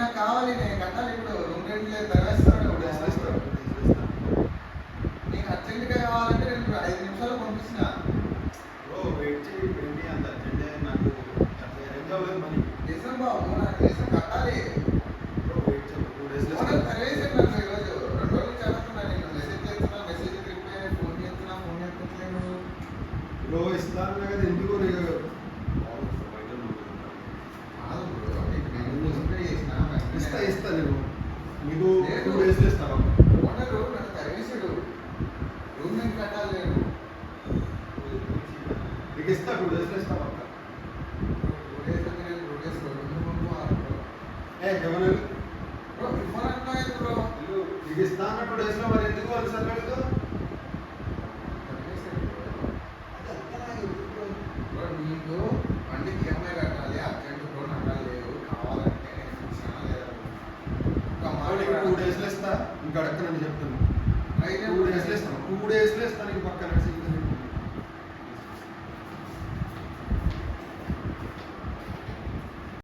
నాకు కావాలి, నేను కట్టాలి. ఇప్పుడు రూమ్ రెంట్ లేదు, ధరవేస్తాను. నీకు అర్జెంట్గా కావాలంటే నేను 5 నిమిషాలు పంపిస్తున్నా. వెయిట్ చేయండి, అంత అర్జెంట్ నాకు అరేంజ్ అవ్వలేదు మనీ. నిజం బాబు, నాకు నిజం కట్టాలి. వెయిట్ చేయండి, 2 days ధరవేసాను నాకు ఈరోజు 2 రోజులు చదువుతున్నా. నేను మెసేజ్ చేస్తున్నా, మెసేజ్ రిప్లై, ఫోన్ చేస్తున్నా, ఫోన్ చేస్తలేను. ఇస్తాను కదా, ఎందుకు ఇస్తా నేను మీకు 2 days ఇస్తాను. ఓనరు నన్ను తరివేశాడు. రూమ్ నేను కట్టాలి. నేను మీకు ఇస్తా, 2 days ఇస్తా పక్క. 2 days అంటే నేను 2 days ఎవరు బ్రో మీకు ఇస్తా అన్న 2 days మరి ఎందుకు వాళ్ళు సార్ నీకు బండికి ఈఎంఐ కట్టాలి, అర్జెంట్ బ్రో, నగలు లేవు, కావాలంటే నేను 2 days ఇస్తా. ఇంకా అడక్క నన్ను చెప్తాను. 2 days ఇస్తాను. 2 days ఇస్తాను.